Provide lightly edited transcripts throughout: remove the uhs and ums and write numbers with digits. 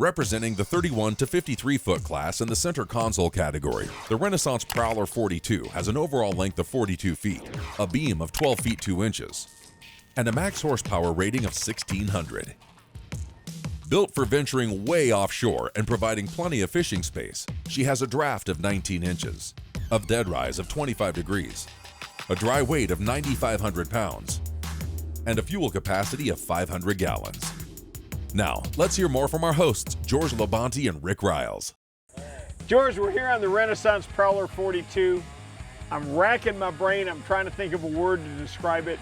Representing the 31 to 53 foot class in the center console category, the Renaissance Prowler 42 has an overall length of 42 feet, a beam of 12 feet 2 inches, and a max horsepower rating of 1600. Built for venturing way offshore and providing plenty of fishing space, she has a draft of 19 inches, a dead rise of 25 degrees, a dry weight of 9,500 pounds, and a fuel capacity of 500 gallons. Now, let's hear more from our hosts, George Labonte and Rick Riles. George, we're here on the Renaissance Prowler 42. I'm racking my brain. I'm trying to think of a word to describe it.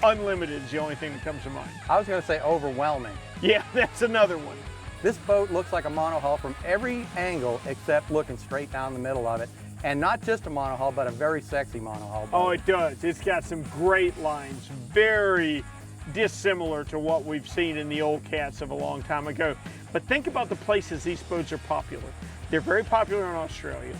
Unlimited is the only thing that comes to mind. I was going to say overwhelming. Yeah, that's another one. This boat looks like a monohull from every angle except looking straight down the middle of it. And not just a monohull, but a very sexy monohull boat. Oh, it does. It's got some great lines. Very dissimilar to what we've seen in the old cats of a long time ago. But think about the places these boats are popular. They're very popular in Australia,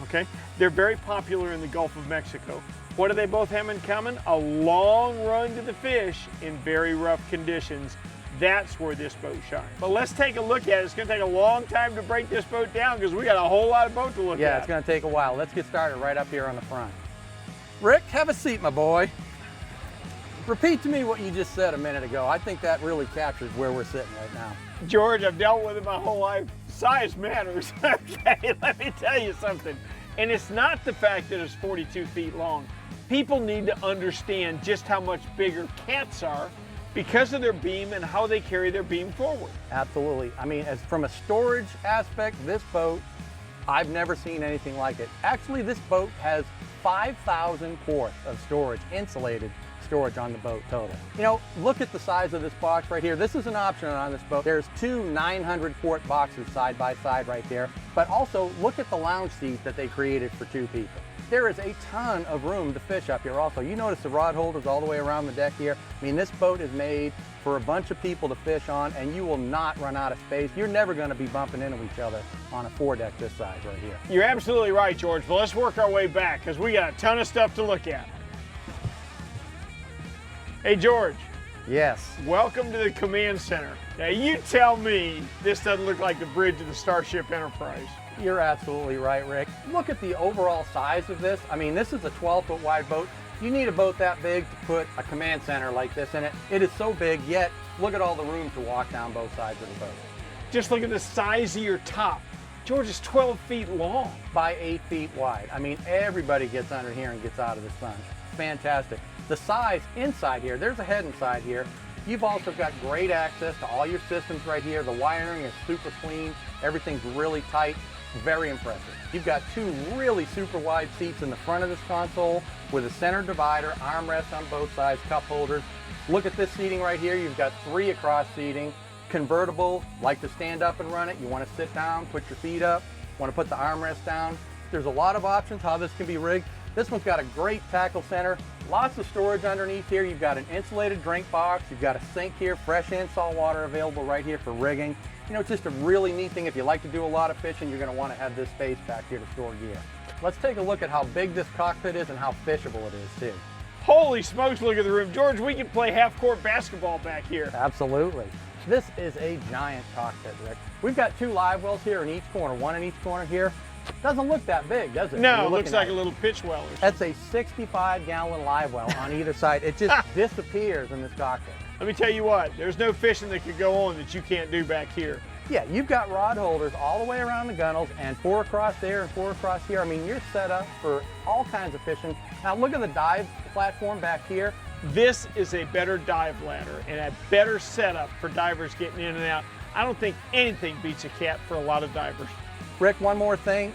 okay? They're very popular in the Gulf of Mexico. What do they both have in common? A long run to the fish in very rough conditions. That's where this boat shines. But let's take a look at it. It's going to take a long time to break this boat down because we got a whole lot of boat to look at. Yeah, it's going to take a while. Let's get started right up here on the front. Rick, have a seat, my boy. Repeat to me what you just said a minute ago. I think that really captures where we're sitting right now. George, I've dealt with it my whole life. Size matters. Okay, let me tell you something. And it's not the fact that it's 42 feet long. People need to understand just how much bigger cats are because of their beam and how they carry their beam forward. Absolutely. I mean, as from a storage aspect, this boat, I've never seen anything like it. Actually, this boat has 5,000 quarts of storage, insulated storage on the boat total. You know, look at the size of this box right here. This is an option on this boat. There's two 900 quart boxes side by side right there, but also look at the lounge seat that they created for two people. There is a ton of room to fish up here also. You notice the rod holders all the way around the deck here. I mean, this boat is made for a bunch of people to fish on, and you will not run out of space. You're never going to be bumping into each other on a foredeck this size right here. You're absolutely right, George, but let's work our way back because we got a ton of stuff to look at. Hey, George. Yes. Welcome to the command center. Now, you tell me this doesn't look like the bridge of the Starship Enterprise. You're absolutely right, Rick. Look at the overall size of this. I mean, this is a 12-foot wide boat. You need a boat that big to put a command center like this in it. It is so big, yet look at all the room to walk down both sides of the boat. Just look at the size of your top. George, is 12 feet long. By 8 feet wide. I mean, everybody gets under here and gets out of the sun. Fantastic. The size inside here, there's a head inside here. You've also got great access to all your systems right here. The wiring is super clean. Everything's really tight. Very impressive. You've got two really super wide seats in the front of this console with a center divider, armrests on both sides, cup holders. Look at this seating right here. You've got 3 across seating. Convertible, like to stand up and run it. You want to sit down, put your feet up, want to put the armrest down. There's a lot of options how this can be rigged. This one's got a great tackle center, lots of storage underneath here. You've got an insulated drink box, you've got a sink here, fresh and salt water available right here for rigging. You know, it's just a really neat thing. If you like to do a lot of fishing, you're going to want to have this space back here to store gear. Let's take a look at how big this cockpit is and how fishable it is too. Holy smokes, look at the room. George, we can play half-court basketball back here. Absolutely. This is a giant cockpit, Rick. We've got 2 live wells here in each corner, one in each corner here. Doesn't look that big, does it? No, it looks like a little pitch well or something. That's a 65-gallon live well on either side. It just disappears in this cockpit. Let me tell you what, there's no fishing that could go on that you can't do back here. Yeah, you've got rod holders all the way around the gunnels and 4 across there and 4 across here. I mean, you're set up for all kinds of fishing. Now look at the dive platform back here. This is a better dive ladder and a better setup for divers getting in and out. I don't think anything beats a cat for a lot of divers. Rick, one more thing.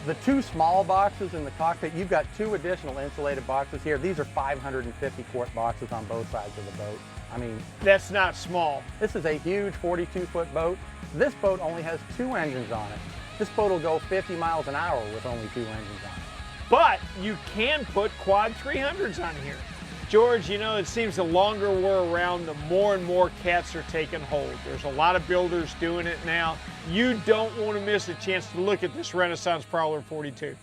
The 2 small boxes in the cockpit, you've got 2 additional insulated boxes here. These are 550 quart boxes on both sides of the boat. I mean, that's not small. This is a huge 42-foot boat. This boat only has 2 engines on it. This boat will go 50 miles an hour with only 2 engines on it. But you can put quad 300s on here. George, you know, it seems the longer we're around, the more and more cats are taking hold. There's a lot of builders doing it now. You don't want to miss a chance to look at this Renaissance Prowler 42.